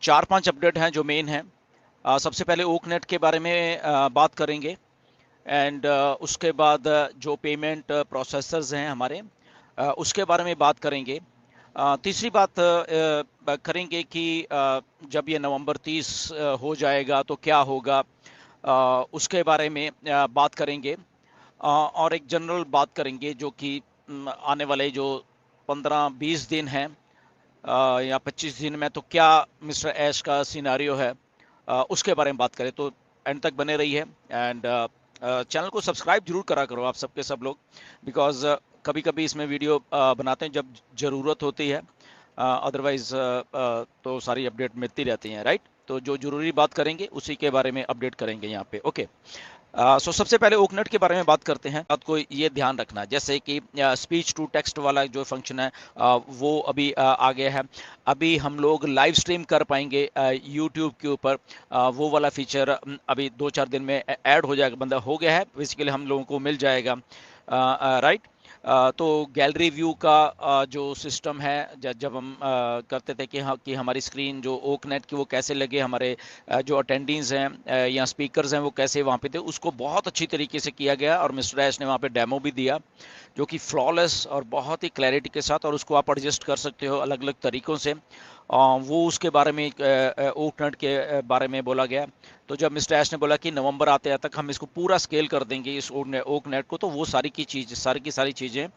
चार पांच अपडेट हैं जो मेन हैं। सबसे पहले ओकनेट के बारे में बात करेंगे। एंड उसके बाद जो पेमेंट प्रोसेसर्स हैं हमारे, उसके बारे में बात करेंगे। तीसरी बात करेंगे कि जब ये नवंबर 30 हो जाएगा तो क्या होगा, उसके बारे में बात करेंगे। और एक जनरल बात करेंगे जो कि आने वाले जो 15-20 दिन हैं या 25 दिन में तो क्या मिस्टर ऐश का सिनारियो है, उसके बारे में बात करें। तो एंड तक बने रही है। एंड चैनल को सब्सक्राइब जरूर करा करो आप सबके सब लोग, बिकॉज कभी कभी इसमें वीडियो बनाते हैं जब ज़रूरत होती है, अदरवाइज तो सारी अपडेट मिलती रहती हैं, राइट। तो जो जरूरी बात करेंगे उसी के बारे में अपडेट करेंगे यहाँ पे। ओके, सो सबसे पहले ओकनेट के बारे में बात करते हैं। बात को ये ध्यान रखना, जैसे कि स्पीच टू टेक्स्ट वाला जो फंक्शन है वो अभी आ गया है। अभी हम लोग लाइव स्ट्रीम कर पाएंगे यूट्यूब के ऊपर। वो वाला फीचर अभी 2-4 दिन में ऐड हो जाएगा, बंदा हो गया है बेसिकली, हम लोगों को मिल जाएगा, राइट। तो गैलरी व्यू का जो सिस्टम है, जब हम करते थे कि हाँ कि हमारी स्क्रीन जो ओकनेट की वो कैसे लगे, हमारे जो अटेंडेंट्स हैं या स्पीकर्स हैं वो कैसे वहाँ पे थे, उसको बहुत अच्छी तरीके से किया गया। और मिस्टर ऐश ने वहाँ पे डेमो भी दिया जो कि फ्लॉलेस और बहुत ही क्लैरिटी के साथ, और उसको आप एडजस्ट कर सकते हो अलग अलग तरीक़ों से। वो उसके बारे में ओकनेट के बारे में बोला गया। तो जब मिस्टर ऐश ने बोला कि नवंबर आते तक हम इसको पूरा स्केल कर देंगे इस ओकनेट को, तो वो सारी की सारी चीज़ें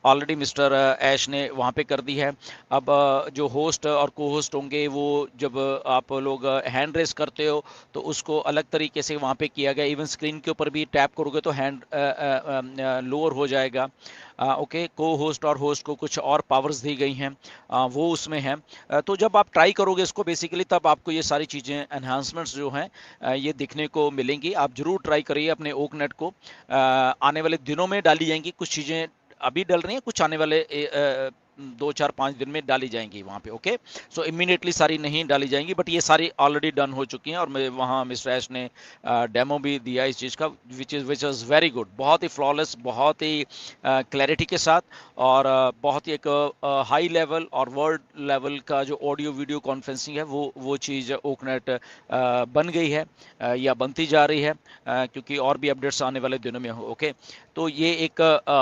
ऑलरेडी मिस्टर ऐश ने वहाँ पे कर दी है। अब जो होस्ट और को होस्ट होंगे, वो जब आप लोग हैंड रेस करते हो तो उसको अलग तरीके से वहाँ पे किया गया। इवन स्क्रीन के ऊपर भी टैप करोगे तो हैंड लोअर हो जाएगा। ओके, को होस्ट और होस्ट को कुछ और पावर्स दी गई हैं, वो उसमें है। तो जब आप ट्राई करोगे इसको बेसिकली, तब आपको ये सारी चीज़ें एनहांसमेंट्स जो हैं ये दिखने को मिलेंगी। आप जरूर ट्राई करिए अपने ओकनेट को। आने वाले दिनों में डाली जाएंगी कुछ चीज़ें, अभी डल रही हैं, कुछ आने वाले 2-4-5 दिन में डाली जाएंगी वहाँ पे। ओके, सो इमीडिएटली सारी नहीं डाली जाएंगी, बट ये सारी ऑलरेडी डन हो चुकी हैं। और मैं वहाँ मिस्टर ऐश ने डेमो भी दिया इस चीज़ का, विच इज़ वेरी गुड, बहुत ही फ्लॉलेस, बहुत ही क्लैरिटी के साथ, और बहुत ही एक हाई लेवल और वर्ल्ड लेवल का जो ऑडियो वीडियो कॉन्फ्रेंसिंग है वो चीज़ ओकनेट बन गई है या बनती जा रही है, क्योंकि और भी अपडेट्स आने वाले दिनों में हो। ओके, तो ये एक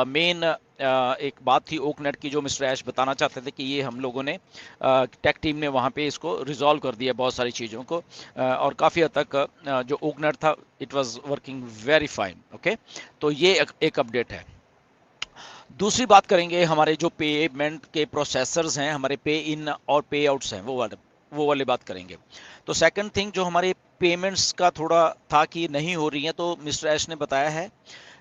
मेन एक बात थी ओकनेट की जो मिस्टर ऐश बताना चाहते थे कि ये हम लोगों ने टेक टीम ने वहाँ पे इसको रिजॉल्व कर दिया बहुत सारी चीज़ों को, और काफ़ी हद तक जो ओकनेट था it was working very fine. Okay, तो ये एक अपडेट है। दूसरी बात करेंगे हमारे जो पेमेंट के प्रोसेसर्स हैं, हमारे पे इन और पे आउट्स हैं, वो वाले बात करेंगे। तो सेकंड थिंग जो हमारे पेमेंट्स का थोड़ा था कि नहीं हो रही है, तो मिस्टर ऐश ने बताया है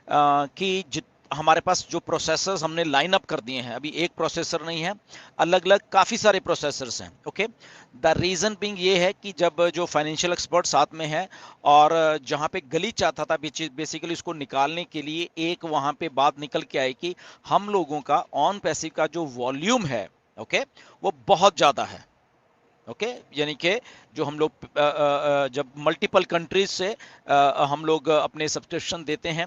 कि हमारे पास जो प्रोसेसर्स हमने लाइन अप कर दिए हैं, अभी एक प्रोसेसर नहीं है, अलग अलग काफ़ी सारे प्रोसेसर्स हैं। ओके, द रीज़न बिंग ये है कि जब जो फाइनेंशियल एक्सपर्ट साथ में है और जहाँ पे गली चाहता था बेसिकली उसको निकालने के लिए, एक वहाँ पे बात निकल के आई कि हम लोगों का ऑन पैसिव का जो वॉल्यूम है, ओके, वो बहुत ज़्यादा है। ओके, यानी कि जो हम लोग जब मल्टीपल कंट्रीज से हम लोग अपने सब्सक्रिप्शन देते हैं,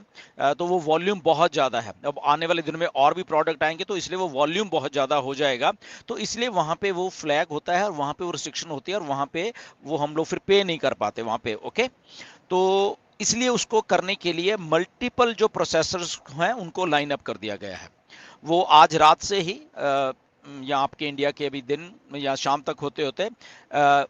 तो वो वॉल्यूम बहुत ज़्यादा है। अब आने वाले दिनों में और भी प्रोडक्ट आएंगे, तो इसलिए वो वॉल्यूम बहुत ज़्यादा हो जाएगा। तो इसलिए वहाँ पे वो फ्लैग होता है और वहाँ पे वो रिस्ट्रिक्शन होती है, और वहाँ पे वो हम लोग फिर पे नहीं कर पाते वहाँ पे। ओके, तो इसलिए उसको करने के लिए मल्टीपल जो प्रोसेसर्स हैं उनको लाइन अप कर दिया गया है। वो आज रात से ही या आपके इंडिया के अभी दिन या शाम तक होते होते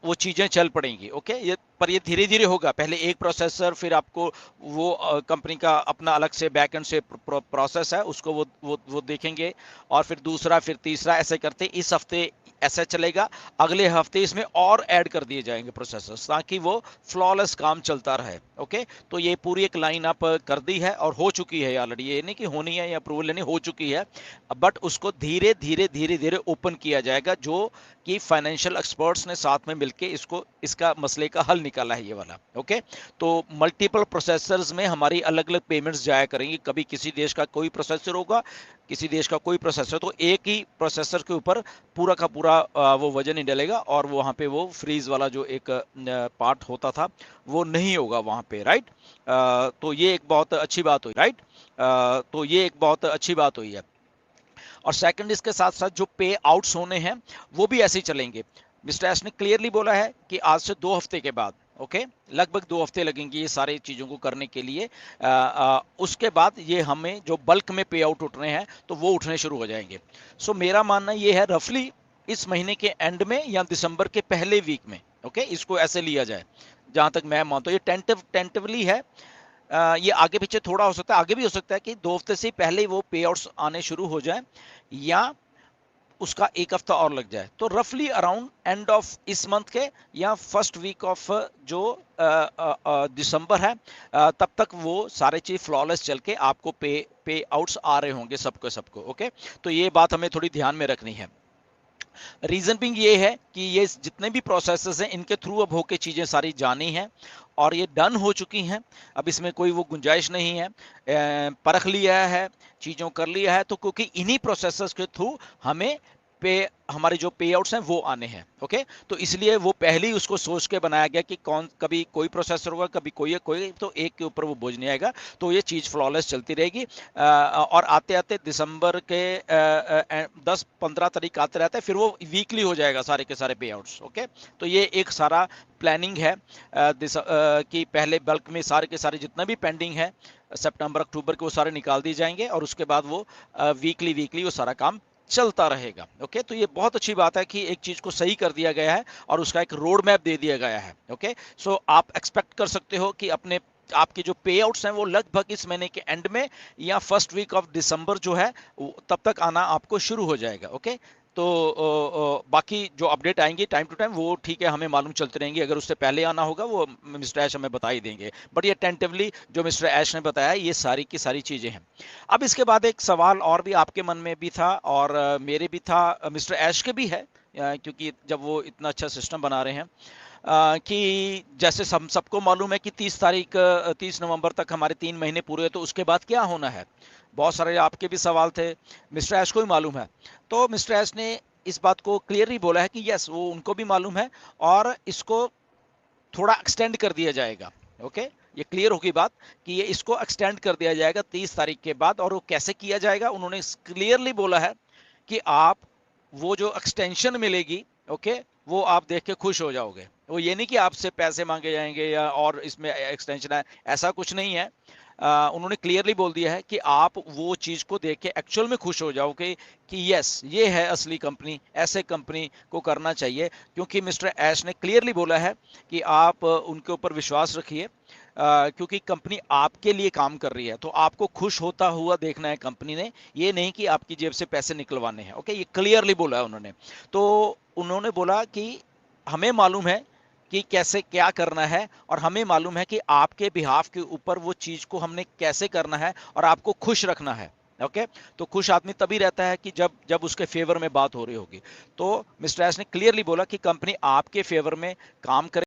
वो चीज़ें चल पड़ेंगी। ओके, ये धीरे धीरे होगा। पहले एक प्रोसेसर, फिर आपको वो कंपनी का अपना अलग से बैक एंड से प्रोसेस है, उसको वो देखेंगे, और फिर दूसरा, फिर तीसरा, ऐसे करते इस हफ्ते ऐसा चलेगा। अगले हफ्ते इसमें और ऐड कर दिए जाएंगे प्रोसेसर्स, ताकि वो फ्लॉलेस काम चलता रहे। ओके, तो ये पूरी एक लाइन अप कर दी है और हो चुकी है ऑलरेडी, ये नहीं कि होनी है या अप्रूवल लेनी, हो चुकी है, बट उसको धीरे धीरे धीरे धीरे ओपन किया जाएगा, जो कि फाइनेंशियल एक्सपर्ट्स ने साथ में मिलके इसका मसले का हल निकाला है ये वाला। ओके, तो मल्टीपल प्रोसेसर्स में हमारी अलग अलग पेमेंट्स जाया करेंगी। कभी किसी देश का कोई प्रोसेसर होगा, किसी देश का कोई प्रोसेसर, तो एक ही प्रोसेसर के ऊपर पूरा का पूरा वो वजन नहीं डलेगा, और वो वहाँ पे वो फ्रीज वाला जो एक पार्ट होता था वो नहीं होगा वहाँ पे, राइट। तो ये एक बहुत अच्छी बात हुई, राइट। तो ये एक बहुत अच्छी बात हुई है। और सेकंड, इसके साथ साथ जो पे आउट्स होने हैं वो भी ऐसे ही चलेंगे। मिस्टर एस ने क्लियरली बोला है कि आज से 2 हफ्ते के बाद, ओके, लगभग 2 हफ्ते लगेंगे ये सारी चीज़ों को करने के लिए। उसके बाद ये हमें जो बल्क में पे आउट उठ रहे हैं तो वो उठने शुरू हो जाएंगे। सो मेरा मानना ये है रफली इस महीने के एंड में या दिसंबर के पहले वीक में, ओके, इसको ऐसे लिया जाए जहां तक मैं मानता हूँ। ये टेंटिवली है। ये आगे पीछे थोड़ा हो सकता है, आगे भी हो सकता है कि 2 हफ्ते से पहले ही वो पे आउट्स आने शुरू हो जाए या उसका 1 हफ्ता और लग जाए। तो रफली अराउंड एंड ऑफ इस मंथ के या फर्स्ट वीक ऑफ जो दिसंबर है, तब तक वो सारे चीज फ्लॉलेस चल के आपको पे आउट्स आ रहे होंगे सबको सबको। ओके, तो ये बात हमें थोड़ी ध्यान में रखनी है। रीजन बिंग ये है कि ये जितने भी प्रोसेसेस हैं इनके थ्रू अब होके चीजें सारी जानी हैं और ये डन हो चुकी हैं। अब इसमें कोई वो गुंजाइश नहीं है। परख लिया है, चीज़ों कर लिया है, तो क्योंकि इन्हीं प्रोसेसर्स के थ्रू हमें पे हमारे जो पे आउट्स हैं वो आने हैं। ओके, तो इसलिए वो पहले ही उसको सोच के बनाया गया कि कौन, कभी कोई प्रोसेसर होगा, कभी कोई, तो एक के ऊपर वो बोझ नहीं आएगा, तो ये चीज़ फ्लॉलेस चलती रहेगी। और आते आते दिसंबर के 10-15 तारीख आते रहता है, फिर वो वीकली हो जाएगा सारे के सारे पे आउट्स। ओके, तो ये एक सारा प्लानिंग है कि पहले बल्क में सारे के सारे जितना भी पेंडिंग है सितंबर अक्टूबर के वो सारे निकाल दिए जाएंगे और उसके बाद वो वीकली वो सारा काम चलता रहेगा। ओके, तो ये बहुत अच्छी बात है कि एक चीज को सही कर दिया गया है और उसका एक रोड मैप दे दिया गया है। ओके, सो आप एक्सपेक्ट कर सकते हो कि अपने आपके जो पे आउट्स हैं वो लगभग इस महीने के एंड में या फर्स्ट वीक ऑफ दिसंबर जो है तब तक आना आपको शुरू हो जाएगा। ओके, तो बाकी जो अपडेट आएंगी टाइम टू टाइम वो ठीक है, हमें मालूम चलते रहेंगे। अगर उससे पहले आना होगा वो मिस्टर ऐश हमें बता ही देंगे, बट ये टेंटिवली जो मिस्टर ऐश ने बताया ये सारी की सारी चीज़ें हैं। अब इसके बाद एक सवाल और भी आपके मन में भी था और मेरे भी था, मिस्टर ऐश के भी है, क्योंकि जब वो इतना अच्छा सिस्टम बना रहे हैं कि जैसे हम सबको मालूम है कि 30 नवंबर तक हमारे 3 महीने पूरे हैं, तो उसके बाद क्या होना है। बहुत सारे आपके भी सवाल थे, मिस्टर ऐश को भी मालूम है। तो मिस्टर ऐश ने इस बात को क्लियरली बोला है कि यस, वो उनको भी मालूम है और इसको थोड़ा एक्सटेंड कर दिया जाएगा। ओके, ये क्लियर होगी बात कि ये इसको एक्सटेंड कर दिया जाएगा 30 तारीख के बाद। और वो कैसे किया जाएगा उन्होंने क्लियरली बोला है कि आप वो जो एक्सटेंशन मिलेगी, ओके, वो आप देख के खुश हो जाओगे। वो ये नहीं कि आपसे पैसे मांगे जाएंगे या और इसमें एक्सटेंशन है, ऐसा कुछ नहीं है। उन्होंने क्लियरली बोल दिया है कि आप वो चीज को देख के एक्चुअल में खुश हो जाओगे कि यस, ये है असली कंपनी, ऐसे कंपनी को करना चाहिए। क्योंकि मिस्टर ऐश ने क्लियरली बोला है कि आप उनके ऊपर विश्वास रखिए, क्योंकि कंपनी आपके लिए काम कर रही है, तो आपको खुश होता हुआ देखना है कंपनी ने, ये नहीं कि आपकी जेब से पैसे निकलवाने हैं। ओके, ये क्लियरली बोला है उन्होंने। तो उन्होंने बोला कि हमें मालूम है कि कैसे क्या करना है और हमें मालूम है कि आपके बिहाफ के ऊपर वो चीज को हमने कैसे करना है और आपको खुश रखना है। ओके, तो खुश आदमी तभी रहता है कि जब जब उसके फेवर में बात हो रही होगी। तो मिस्टर एस ने क्लियरली बोला कि कंपनी आपके फेवर में काम करे।